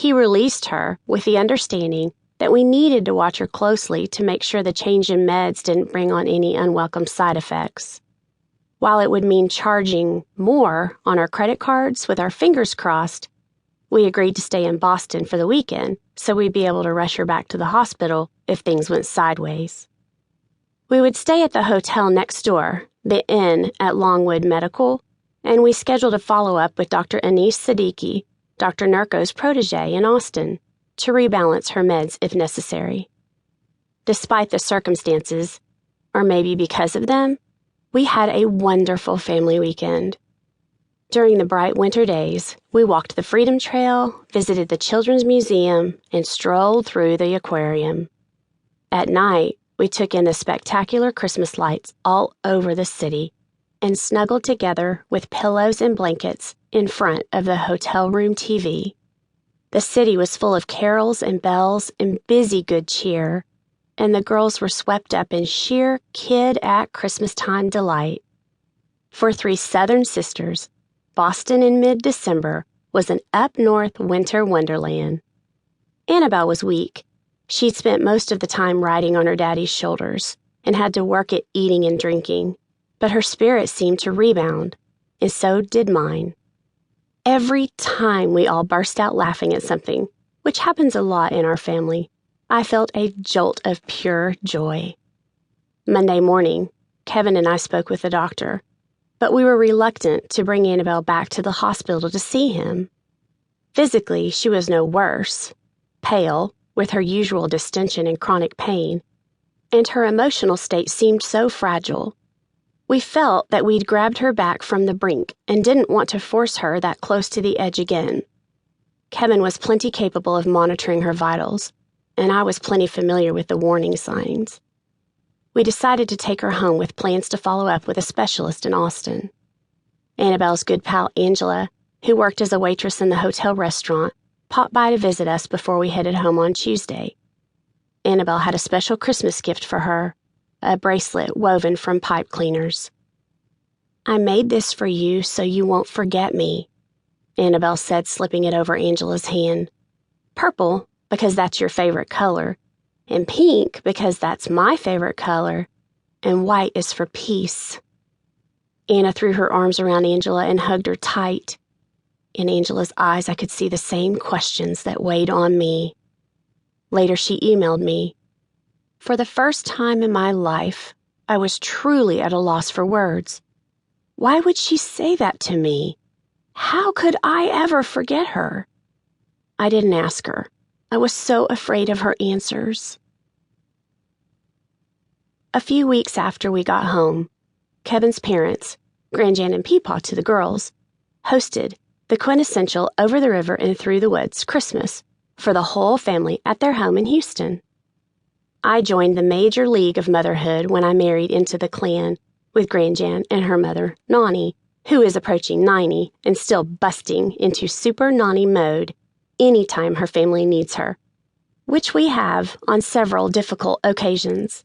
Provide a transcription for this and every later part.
He released her with the understanding that we needed to watch her closely to make sure the change in meds didn't bring on any unwelcome side effects. While it would mean charging more on our credit cards with our fingers crossed, we agreed to stay in Boston for the weekend so we'd be able to rush her back to the hospital if things went sideways. We would stay at the hotel next door, the Inn at Longwood Medical, and we scheduled a follow-up with Dr. Anis Siddiqui, Dr. Nurko's protege in Austin, to rebalance her meds if necessary. Despite the circumstances, or maybe because of them, we had a wonderful family weekend. During the bright winter days, we walked the Freedom Trail, visited the Children's Museum, and strolled through the aquarium. At night, we took in the spectacular Christmas lights all over the city and snuggled together with pillows and blankets in front of the hotel room TV. The city was full of carols and bells and busy good cheer, and the girls were swept up in sheer kid-at-Christmas-time delight. For three Southern sisters, Boston in mid-December was an up-north winter wonderland. Annabel was weak. She'd spent most of the time riding on her daddy's shoulders and had to work at eating and drinking, but her spirit seemed to rebound, and so did mine. Every time we all burst out laughing at something, which happens a lot in our family, I felt a jolt of pure joy. Monday morning, Kevin and I spoke with the doctor, but we were reluctant to bring Annabel back to the hospital to see him. Physically, she was no worse, pale, with her usual distension and chronic pain, and her emotional state seemed so fragile. We felt that we'd grabbed her back from the brink and didn't want to force her that close to the edge again. Kevin was plenty capable of monitoring her vitals, and I was plenty familiar with the warning signs. We decided to take her home with plans to follow up with a specialist in Austin. Annabel's good pal Angela, who worked as a waitress in the hotel restaurant, popped by to visit us before we headed home on Tuesday. Annabel had a special Christmas gift for her, a bracelet woven from pipe cleaners. "I made this for you so you won't forget me," Annabel said, slipping it over Angela's hand. "Purple, because that's your favorite color, and pink, because that's my favorite color, and white is for peace." Anna threw her arms around Angela and hugged her tight. In Angela's eyes, I could see the same questions that weighed on me. Later, she emailed me. For the first time in my life, I was truly at a loss for words. Why would she say that to me? How could I ever forget her? I didn't ask her. I was so afraid of her answers. A few weeks after we got home, Kevin's parents, Grandjan and Peepaw to the girls, hosted the quintessential Over the River and Through the Woods Christmas for the whole family at their home in Houston. I joined the major league of motherhood when I married into the clan with Grandjan and her mother, Nani, who is approaching 90 and still busting into super Nani mode anytime her family needs her, which we have on several difficult occasions.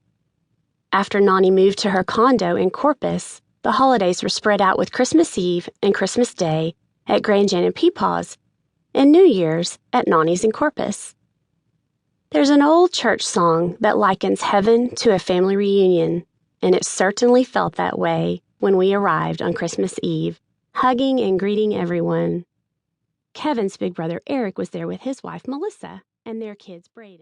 After Nani moved to her condo in Corpus, the holidays were spread out with Christmas Eve and Christmas Day at Grandjan and Peepaw's, and New Year's at Nani's in Corpus. There's an old church song that likens heaven to a family reunion, and it certainly felt that way when we arrived on Christmas Eve, hugging and greeting everyone. Kevin's big brother Eric was there with his wife Melissa and their kids Braden.